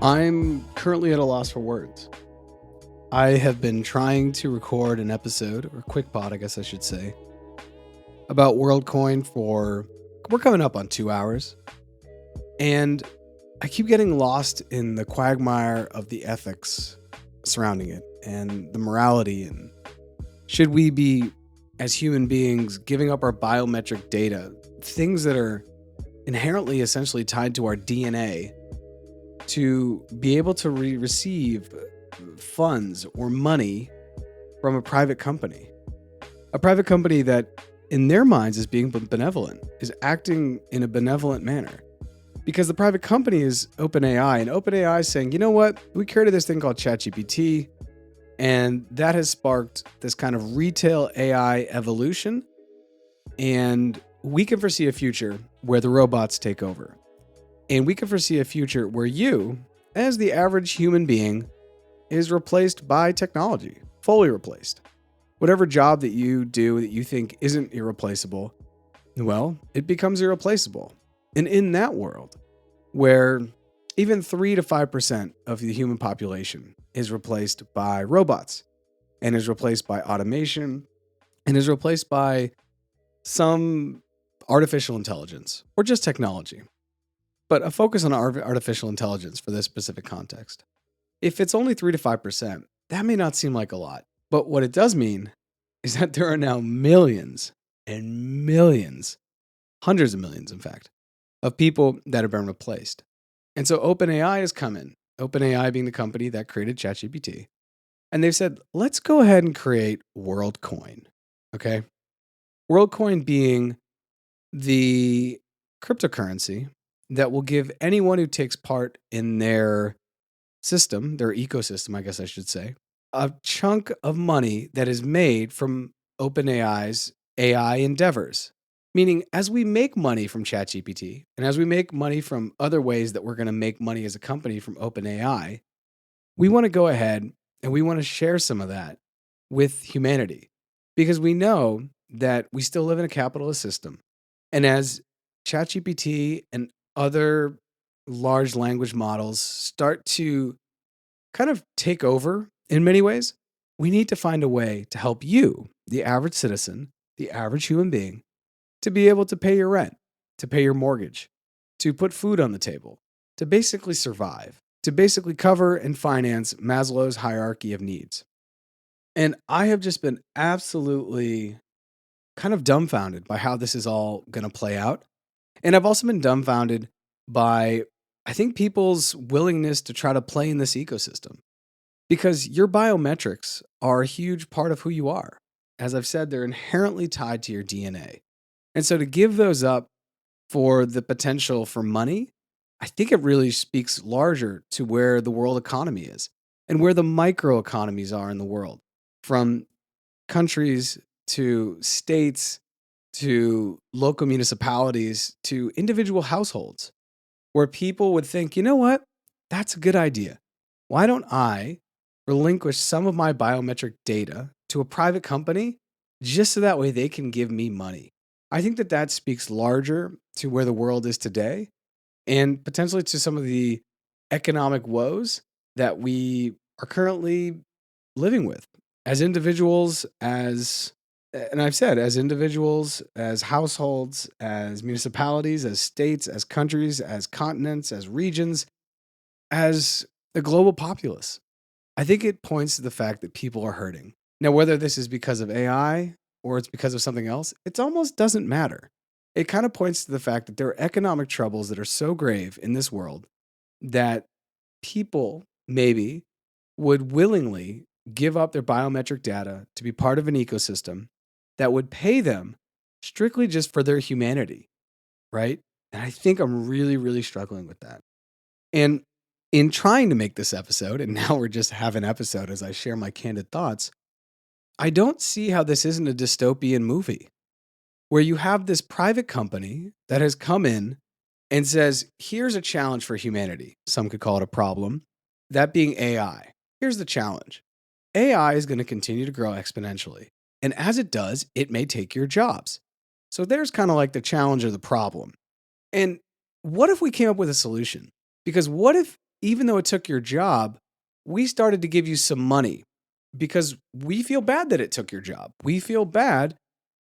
I'm currently at a loss for words. I have been trying to record an episode, or QuickPod, I guess I should say, about Worldcoin we're coming up on 2 hours. And I keep getting lost in the quagmire of the ethics surrounding it and the morality. And should we be, as human beings, giving up our biometric data, things that are inherently essentially tied to our DNA, to be able to receive funds or money from a private company? A private company that, in their minds, is being benevolent, is acting in a benevolent manner. Because the private company is OpenAI, and OpenAI is saying, you know what? We created this thing called ChatGPT, and that has sparked this kind of retail AI evolution. And we can foresee a future where the robots take over. And we can foresee a future where you, as the average human being, is replaced by technology, fully replaced. Whatever job that you do that you think isn't irreplaceable, well, it becomes irreplaceable. And in that world, where even 3 to 5% of the human population is replaced by robots, and is replaced by automation, and is replaced by some artificial intelligence, or just technology, but a focus on artificial intelligence for this specific context. If it's only 3 to 5%, that may not seem like a lot. But what it does mean is that there are now millions and millions, hundreds of millions, in fact, of people that have been replaced. And so OpenAI has come in, OpenAI being the company that created ChatGPT, and they've said, let's go ahead and create Worldcoin, okay? Worldcoin being the cryptocurrency that will give anyone who takes part in their system, their ecosystem, I guess I should say, a chunk of money that is made from OpenAI's AI endeavors. Meaning, as we make money from ChatGPT, and as we make money from other ways that we're going to make money as a company from OpenAI, we want to go ahead and we want to share some of that with humanity. Because we know that we still live in a capitalist system. And as ChatGPT and other large language models start to kind of take over in many ways, we need to find a way to help you, the average citizen, the average human being, to be able to pay your rent, to pay your mortgage, to put food on the table, to basically survive, to basically cover and finance Maslow's hierarchy of needs. And I have just been absolutely kind of dumbfounded by how this is all going to play out. And I've also been dumbfounded by, I think, people's willingness to try to play in this ecosystem. Because your biometrics are a huge part of who you are. As I've said, they're inherently tied to your DNA. And so to give those up for the potential for money, I think it really speaks larger to where the world economy is and where the microeconomies are in the world, from countries to states to local municipalities to individual households, where people would think, you know what, that's a good idea. Why don't I relinquish some of my biometric data to a private company just so that way they can give me money? I think that speaks larger to where the world is today and potentially to some of the economic woes that we are currently living with as individuals, and I've said, as individuals, as households, as municipalities, as states, as countries, as continents, as regions, as a global populace. I think it points to the fact that people are hurting. Now, whether this is because of AI or it's because of something else, it almost doesn't matter. It kind of points to the fact that there are economic troubles that are so grave in this world that people maybe would willingly give up their biometric data to be part of an ecosystem that would pay them strictly just for their humanity, right? And I think I'm really, really struggling with that. And in trying to make this episode, and now we're just having an episode as I share my candid thoughts, I don't see how this isn't a dystopian movie where you have this private company that has come in and says, here's a challenge for humanity. Some could call it a problem. That being AI. Here's the challenge. AI is going to continue to grow exponentially. And as it does, it may take your jobs. So there's kind of like the challenge or the problem. And what if we came up with a solution? Because what if even though it took your job, we started to give you some money because we feel bad that it took your job. We feel bad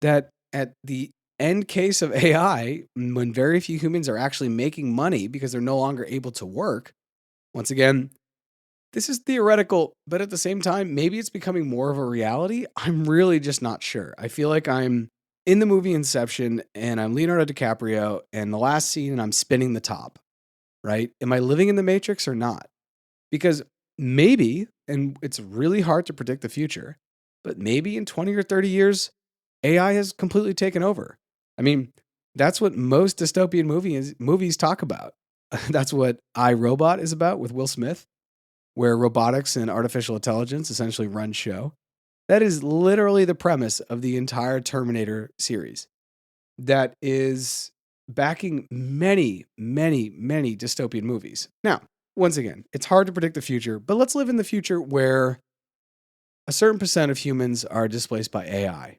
that at the end case of AI, when very few humans are actually making money because they're no longer able to work, once again, this is theoretical, but at the same time, maybe it's becoming more of a reality. I'm really just not sure. I feel like I'm in the movie Inception and I'm Leonardo DiCaprio and the last scene and I'm spinning the top, right? Am I living in the Matrix or not? Because maybe, and it's really hard to predict the future, but maybe in 20 or 30 years, AI has completely taken over. I mean, that's what most dystopian movies talk about. That's what I, Robot is about with Will Smith, where robotics and artificial intelligence essentially run show. That is literally the premise of the entire Terminator series. That is backing many, many, many dystopian movies. Now, once again, it's hard to predict the future, but let's live in the future where a certain percent of humans are displaced by AI.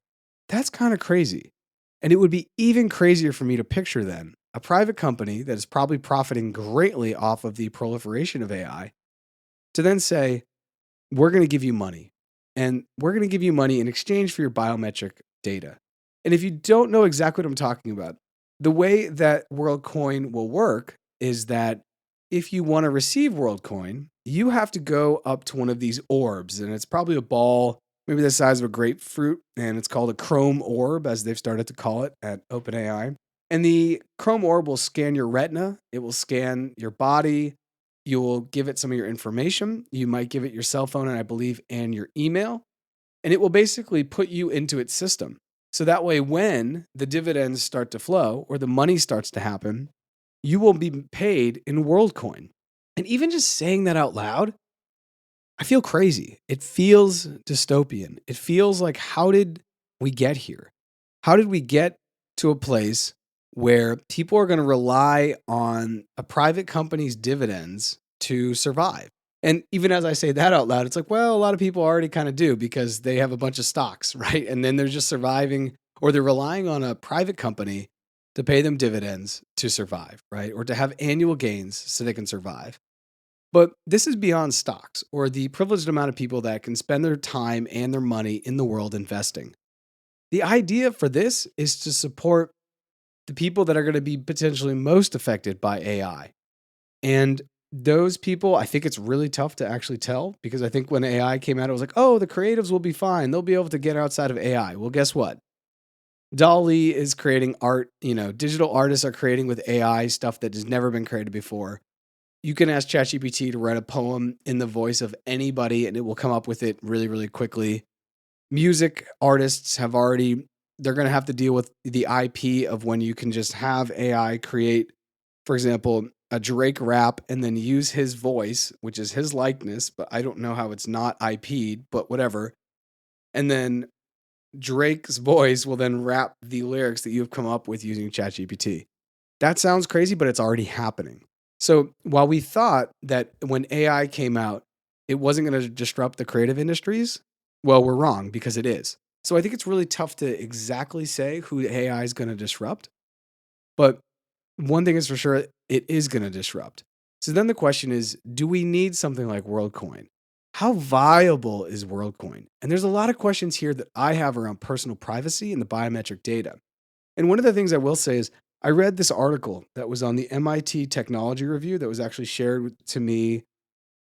That's kind of crazy. And it would be even crazier for me to picture then a private company that is probably profiting greatly off of the proliferation of AI to then say, we're going to give you money. And we're going to give you money in exchange for your biometric data. And if you don't know exactly what I'm talking about, the way that Worldcoin will work is that if you want to receive Worldcoin, you have to go up to one of these orbs. And it's probably a ball, maybe the size of a grapefruit. And it's called a Chrome orb, as they've started to call it at OpenAI. And the Chrome orb will scan your retina, it will scan your body. You will give it some of your information. You might give it your cell phone, and I believe, and your email. And it will basically put you into its system. So that way, when the dividends start to flow or the money starts to happen, you will be paid in WorldCoin. And even just saying that out loud, I feel crazy. It feels dystopian. It feels like, how did we get here? How did we get to a place where people are going to rely on a private company's dividends to survive? And even as I say that out loud, it's like, well, a lot of people already kind of do because they have a bunch of stocks, right? And then they're just surviving or they're relying on a private company to pay them dividends to survive, right? Or to have annual gains so they can survive. But this is beyond stocks or the privileged amount of people that can spend their time and their money in the world investing. The idea for this is to support the people that are going to be potentially most affected by AI. And those people, I think it's really tough to actually tell because I think when AI came out, it was like, oh, the creatives will be fine. They'll be able to get outside of AI. Well, guess what? DALL-E is creating art, digital artists are creating with AI stuff that has never been created before. You can ask ChatGPT to write a poem in the voice of anybody and it will come up with it really, really quickly. Music artists they're going to have to deal with the IP of when you can just have AI create, for example, a Drake rap and then use his voice, which is his likeness, but I don't know how it's not IP'd, but whatever. And then Drake's voice will then rap the lyrics that you've come up with using ChatGPT. That sounds crazy, but it's already happening. So while we thought that when AI came out, it wasn't going to disrupt the creative industries, well, we're wrong because it is. So I think it's really tough to exactly say who AI is going to disrupt. But one thing is for sure, it is going to disrupt. So then the question is, do we need something like WorldCoin? How viable is WorldCoin? And there's a lot of questions here that I have around personal privacy and the biometric data. And one of the things I will say is I read this article that was on the MIT Technology Review that was actually shared to me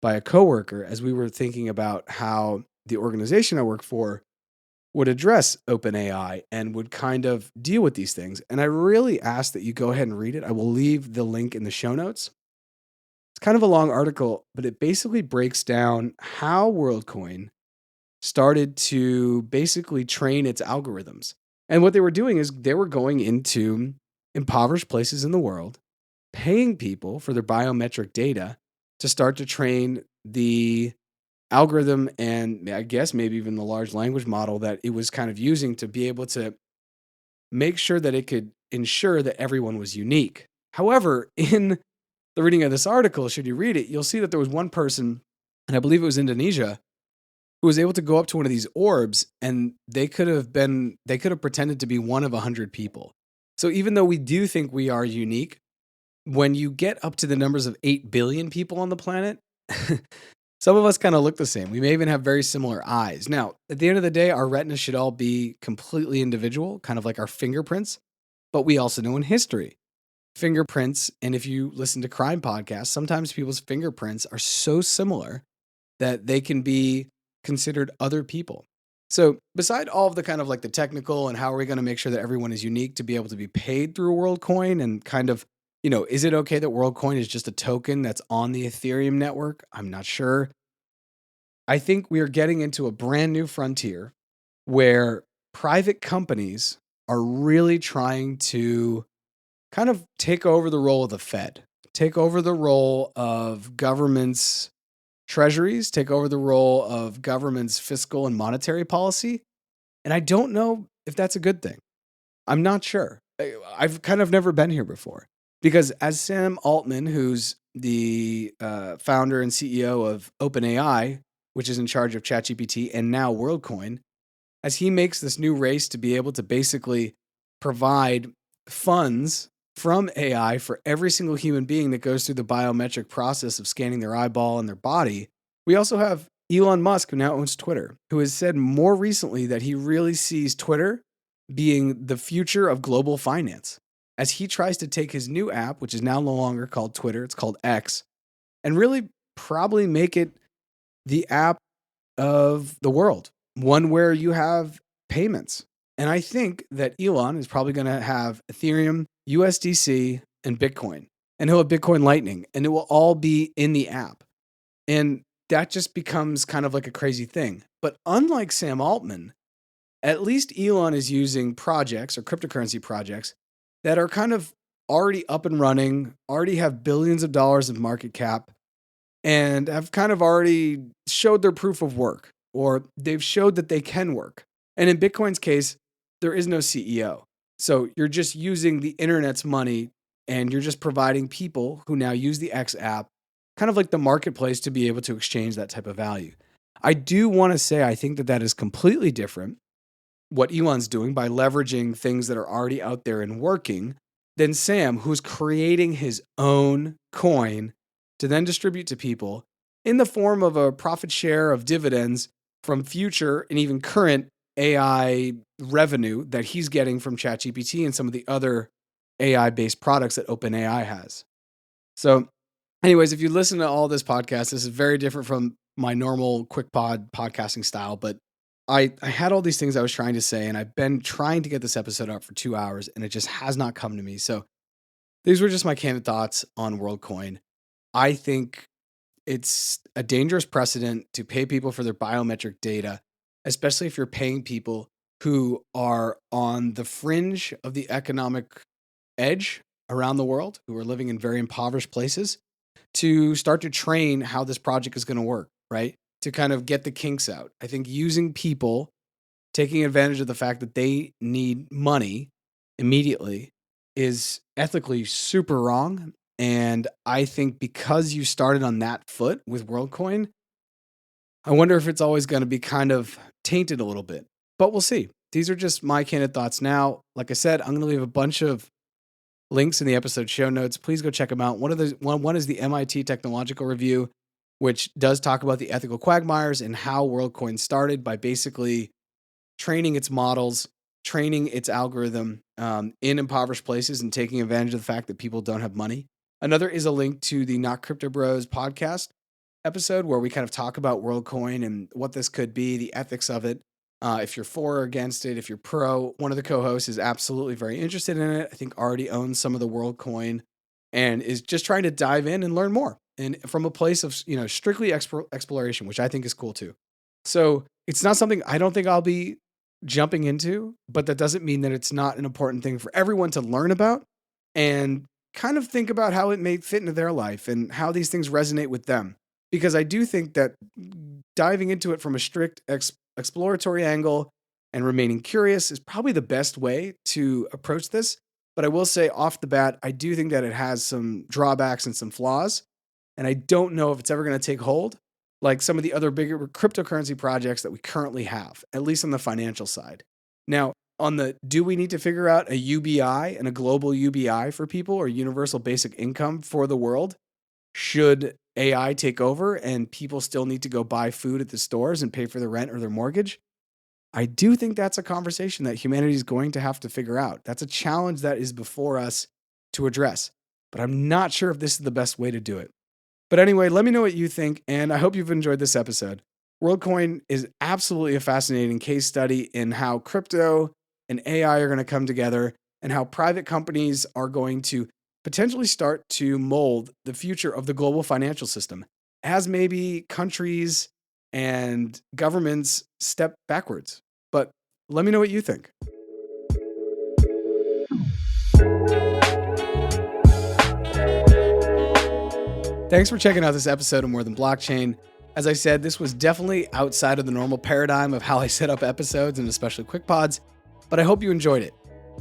by a coworker as we were thinking about how the organization I work for would address OpenAI and would kind of deal with these things. And I really ask that you go ahead and read it. I will leave the link in the show notes. It's kind of a long article, but it basically breaks down how WorldCoin started to basically train its algorithms. And what they were doing is they were going into impoverished places in the world, paying people for their biometric data to start to train the algorithm and I guess maybe even the large language model that it was kind of using to be able to make sure that it could ensure that everyone was unique. However, in the reading of this article, should you read it, you'll see that there was one person, and I believe it was Indonesia, who was able to go up to one of these orbs and they could have pretended to be one of 100 people. So even though we do think we are unique, when you get up to the numbers of 8 billion people on the planet, some of us kind of look the same. We may even have very similar eyes. Now, at the end of the day, our retinas should all be completely individual, kind of like our fingerprints. But we also know in history, fingerprints, and if you listen to crime podcasts, sometimes people's fingerprints are so similar that they can be considered other people. So, beside all of the kind of like the technical and how are we going to make sure that everyone is unique to be able to be paid through WorldCoin and kind of, is it okay that WorldCoin is just a token that's on the Ethereum network? I'm not sure. I think we are getting into a brand new frontier where private companies are really trying to kind of take over the role of the Fed, take over the role of government's treasuries, take over the role of government's fiscal and monetary policy. And I don't know if that's a good thing. I'm not sure. I've kind of never been here before because as Sam Altman, who's the founder and CEO of OpenAI, which is in charge of ChatGPT and now WorldCoin, as he makes this new race to be able to basically provide funds from AI for every single human being that goes through the biometric process of scanning their eyeball and their body. We also have Elon Musk, who now owns Twitter, who has said more recently that he really sees Twitter being the future of global finance as he tries to take his new app, which is now no longer called Twitter, it's called X, and really probably make it the app of the world, one where you have payments. And I think that Elon is probably going to have Ethereum, USDC, and Bitcoin. And he'll have Bitcoin Lightning, and it will all be in the app. And that just becomes kind of like a crazy thing. But unlike Sam Altman, at least Elon is using projects or cryptocurrency projects that are kind of already up and running, already have billions of dollars of market cap, and have kind of already showed their proof of work, or they've showed that they can work. And in Bitcoin's case, there is no CEO. So you're just using the internet's money and you're just providing people who now use the X app, kind of like the marketplace to be able to exchange that type of value. I do want to say I think that that is completely different what Elon's doing by leveraging things that are already out there and working than Sam, who's creating his own coin to then distribute to people in the form of a profit share of dividends from future and even current AI revenue that he's getting from ChatGPT and some of the other AI-based products that OpenAI has. So, anyways, if you listen to all this podcast, this is very different from my normal QuickPod podcasting style, but I had all these things I was trying to say, and I've been trying to get this episode up for 2 hours, and it just has not come to me. So these were just my candid thoughts on WorldCoin. I think it's a dangerous precedent to pay people for their biometric data, especially if you're paying people who are on the fringe of the economic edge around the world, who are living in very impoverished places, to start to train how this project is going to work, right? To kind of get the kinks out. I think using people, taking advantage of the fact that they need money immediately is ethically super wrong. And I think because you started on that foot with WorldCoin, I wonder if it's always going to be kind of tainted a little bit. But we'll see. These are just my candid thoughts now. Like I said, I'm going to leave a bunch of links in the episode show notes. Please go check them out. One is the MIT Technological Review, which does talk about the ethical quagmires and how WorldCoin started by basically training its models, training its algorithm in impoverished places and taking advantage of the fact that people don't have money. Another is a link to the Not Crypto Bros podcast episode where we kind of talk about WorldCoin and what this could be, the ethics of it. If you're for or against it, if you're pro, one of the co-hosts is absolutely very interested in it. I think already owns some of the WorldCoin and is just trying to dive in and learn more. And from a place of, strictly exploration, which I think is cool too. So it's not something I don't think I'll be jumping into, but that doesn't mean that it's not an important thing for everyone to learn about and kind of think about how it may fit into their life and how these things resonate with them. Because I do think that diving into it from a strict exploratory angle and remaining curious is probably the best way to approach this. But I will say off the bat, I do think that it has some drawbacks and some flaws. And I don't know if it's ever going to take hold like some of the other bigger cryptocurrency projects that we currently have, at least on the financial side. Now, on the, do we need to figure out a UBI and a global UBI for people, or universal basic income for the world? Should AI take over and people still need to go buy food at the stores and pay for their rent or their mortgage? I do think that's a conversation that humanity is going to have to figure out. That's a challenge that is before us to address, but I'm not sure if this is the best way to do it. But anyway, let me know what you think, and I hope you've enjoyed this episode. Worldcoin is absolutely a fascinating case study in how crypto and AI are going to come together, and how private companies are going to potentially start to mold the future of the global financial system as maybe countries and governments step backwards. But let me know what you think. Thanks for checking out this episode of More Than Blockchain. As I said, this was definitely outside of the normal paradigm of how I set up episodes, and especially QuickPods, but I hope you enjoyed it.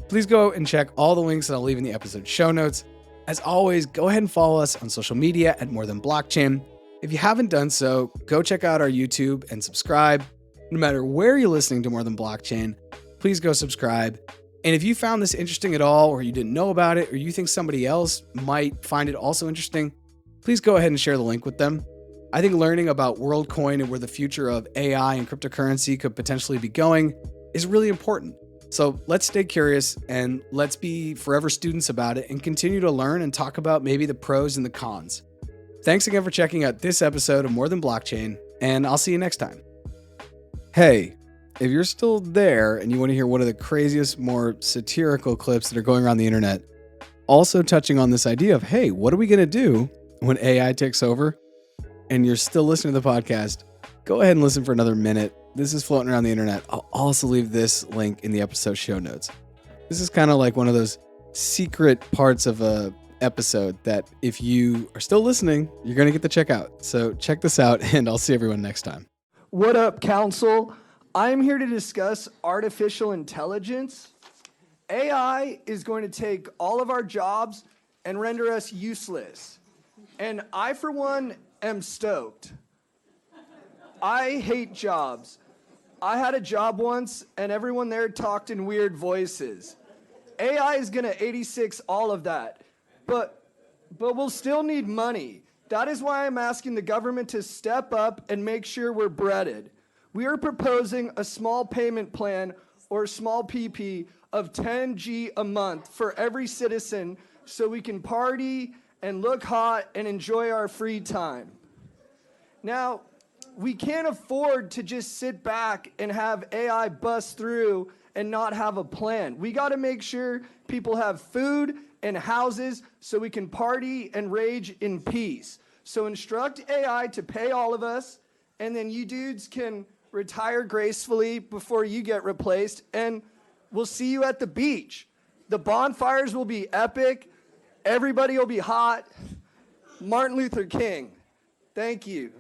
Please go and check all the links that I'll leave in the episode show notes. As always, go ahead and follow us on social media at More Than Blockchain. If you haven't done so, go check out our YouTube and subscribe. No matter where you're listening to More Than Blockchain, please go subscribe. And if you found this interesting at all, or you didn't know about it, or you think somebody else might find it also interesting, please go ahead and share the link with them. I think learning about Worldcoin and where the future of AI and cryptocurrency could potentially be going is really important. So let's stay curious and let's be forever students about it and continue to learn and talk about maybe the pros and the cons. Thanks again for checking out this episode of More Than Blockchain, and I'll see you next time. Hey, if you're still there and you want to hear one of the craziest, more satirical clips that are going around the internet, also touching on this idea of, hey, what are we going to do when AI takes over, and you're still listening to the podcast, go ahead and listen for another minute. This is floating around the internet. I'll also leave this link in the episode show notes. This is kind of like one of those secret parts of a episode that if you are still listening, you're going to get to check out. So check this out, and I'll see everyone next time. What up, Council? I'm here to discuss artificial intelligence. AI is going to take all of our jobs and render us useless. And I, for one, am stoked. I hate jobs. I had a job once, and everyone there talked in weird voices. AI is going to E86 all of that. But we'll still need money. That is why I'm asking the government to step up and make sure we're breaded. We are proposing a small payment plan, or small PP, of 10G a month for every citizen so we can party and look hot and enjoy our free time. Now, we can't afford to just sit back and have AI bust through and not have a plan. We got to make sure people have food and houses so we can party and rage in peace. So instruct AI to pay all of us, and then you dudes can retire gracefully before you get replaced, and we'll see you at the beach. The bonfires will be epic. Everybody will be hot. Martin Luther King. Thank you.